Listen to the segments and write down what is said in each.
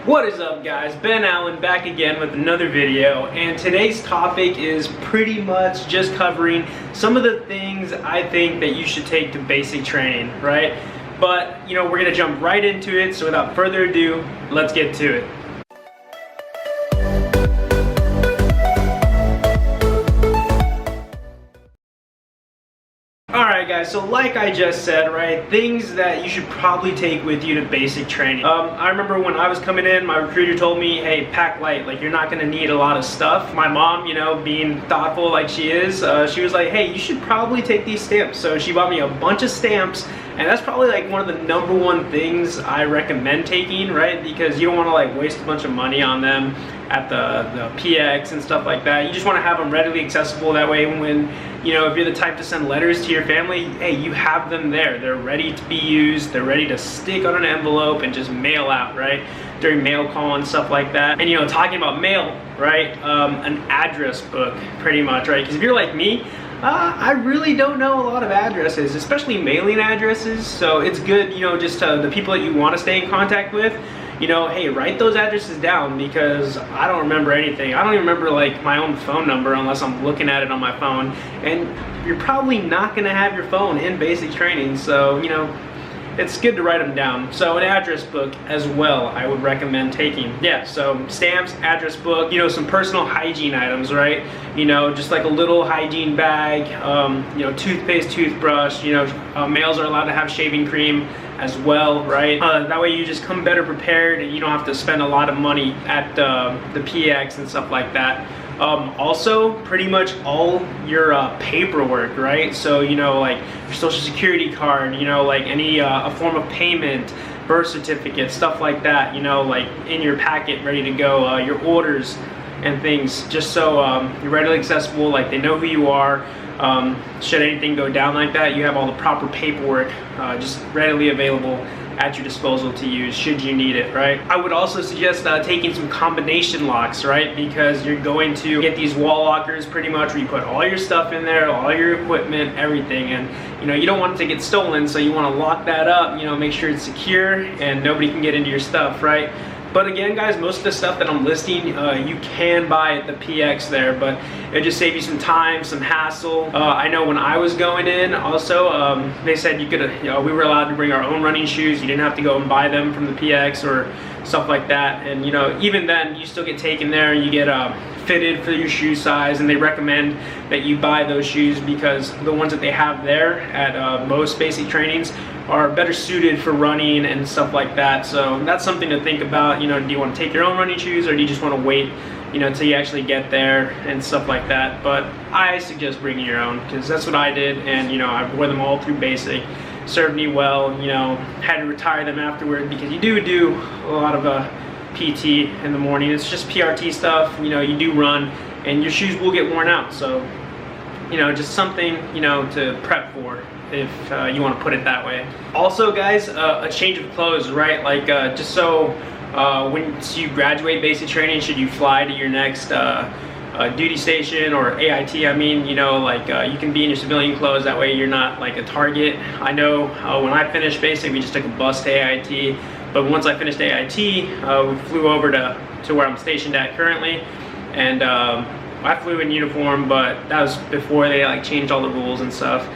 What is up, guys? Ben Allen back again with another video, and today's topic is pretty much just covering some of the things I think that you should take to basic training, right? But we're gonna jump right into it, so without further ado, let's get to it. Alright guys, so like I just said, right, things that you should probably take with you to basic training. I remember when I was coming in, my recruiter told me, hey, pack light, like you're not going to need a lot of stuff. My mom, being thoughtful like she is, she was like, hey, you should probably take these stamps. So she bought me a bunch of stamps, and that's probably like one of the #1 things I recommend taking, right? Because you don't want to like waste a bunch of money on them at the PX and stuff like that. You just want to have them readily accessible. That way when, if you're the type to send letters to your family, hey, you have them there. They're ready to be used. They're ready to stick on an envelope and just mail out, right? During mail call and stuff like that. And talking about mail, right? An address book, pretty much, right? Because if you're like me, I really don't know a lot of addresses, especially mailing addresses. So it's good, just the people that you want to stay in contact with, hey, write those addresses down, because I don't remember anything. I don't even remember like my own phone number unless I'm looking at it on my phone. And you're probably not gonna have your phone in basic training, so it's good to write them down. So an address book as well, I would recommend taking. Yeah, so stamps, address book, some personal hygiene items, right? Just like a little hygiene bag, toothpaste, toothbrush, males are allowed to have shaving cream as well, right? That way you just come better prepared and you don't have to spend a lot of money at the PX and stuff like that. Also, pretty much all your paperwork, right? So, like your social security card, like any a form of payment, birth certificate, stuff like that, like in your packet, ready to go, your orders and things, just so you're readily accessible, like they know who you are. Should anything go down like that, you have all the proper paperwork just readily available at your disposal to use should you need it, right? I would also suggest taking some combination locks, right? Because you're going to get these wall lockers pretty much where you put all your stuff in there, all your equipment, everything, and you don't want it to get stolen, so you want to lock that up, make sure it's secure and nobody can get into your stuff, right? But again, guys, most of the stuff that I'm listing, you can buy at the PX there, but it just save you some time, some hassle. I know when I was going in, also, they said you could, we were allowed to bring our own running shoes. You didn't have to go and buy them from the PX or stuff like that. And even then, you still get taken there and you get fitted for your shoe size, and they recommend that you buy those shoes because the ones that they have there at most basic trainings are better suited for running and stuff like that. So that's something to think about. Do you want to take your own running shoes, or do you just want to wait until you actually get there and stuff like that? But I suggest bringing your own, because that's what I did, and I wore them all through basic. Served me well. Had to retire them afterward because you do a lot of PT in the morning. It's just PRT stuff. You do run and your shoes will get worn out, so just something to prep for, if you want to put it that way. Also, guys, a change of clothes, right? Like just so once you graduate basic training, should you fly to your next duty station or AIT, I mean, you can be in your civilian clothes. That way you're not like a target. I know when I finished basic, we just took a bus to AIT, but once I finished AIT, we flew over to where I'm stationed at currently, and I flew in uniform, but that was before they like changed all the rules and stuff.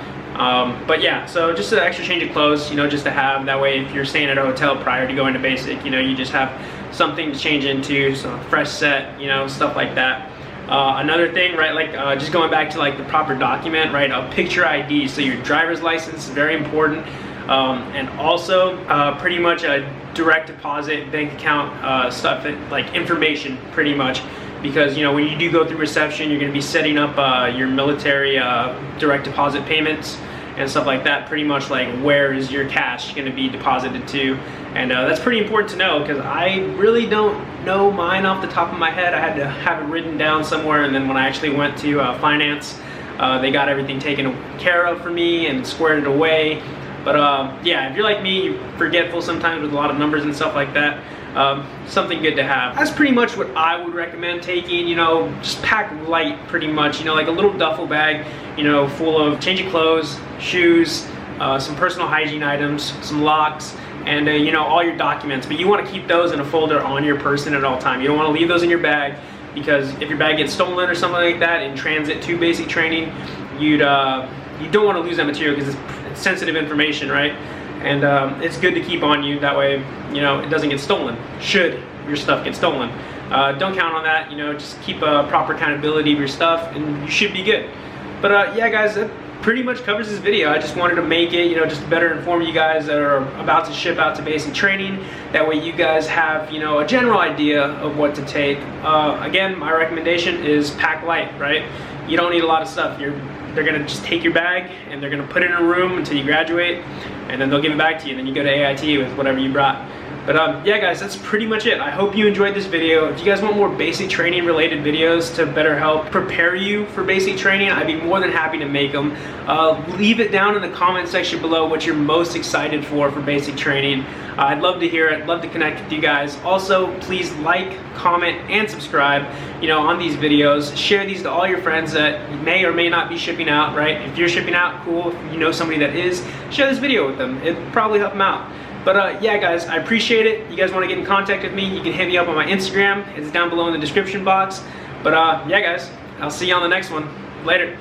But yeah, so just an extra change of clothes, just to have. That way if you're staying at a hotel prior to going to basic, you just have something to change into, so fresh set, stuff like that. Another thing, right, like just going back to like the proper document, right, a picture ID, so your driver's license is very important, and also pretty much a direct deposit bank account stuff, like information pretty much, because when you do go through reception, you're going to be setting up your military direct deposit payments and stuff like that. Pretty much like, where is your cash going to be deposited to? And that's pretty important to know, because I really don't know mine off the top of my head. I had to have it written down somewhere, and then when I actually went to finance, they got everything taken care of for me and squared it away. But yeah, if you're like me, you're forgetful sometimes with a lot of numbers and stuff like that. Something good to have. That's pretty much what I would recommend taking. Just pack light pretty much, like a little duffel bag, full of change of clothes, shoes, some personal hygiene items, some locks, and you know, all your documents. But you want to keep those in a folder on your person at all time. You don't want to leave those in your bag, because if your bag gets stolen or something like that in transit to basic training, you don't want to lose that material, because it's sensitive information, right? And it's good to keep on you. That way, you know, it doesn't get stolen, should your stuff get stolen. Don't count on that, you know, just keep a proper accountability of your stuff and you should be good. But yeah guys, that pretty much covers this video. I just wanted to make it, you know, just to better inform you guys that are about to ship out to basic training. That way you guys have, you know, a general idea of what to take. Again, my recommendation is pack light, right? You don't need a lot of stuff. They're gonna just take your bag and they're gonna put it in a room until you graduate, and then they'll give it back to you, and then you go to AIT with whatever you brought. But yeah guys, that's pretty much it. I hope you enjoyed this video. If you guys want more basic training related videos to better help prepare you for basic training, I'd be more than happy to make them. Leave it down in the comment section below what you're most excited for basic training. I'd love to hear it, love to connect with you guys. Also, please like, comment, and subscribe, you know, on these videos. Share these to all your friends that may or may not be shipping out, right? If you're shipping out, cool. If you know somebody that is, share this video with them. It'll probably help them out. But yeah guys, I appreciate it. You guys want to get in contact with me, you can hit me up on my Instagram. It's down below in the description box. But yeah guys, I'll see you on the next one. Later.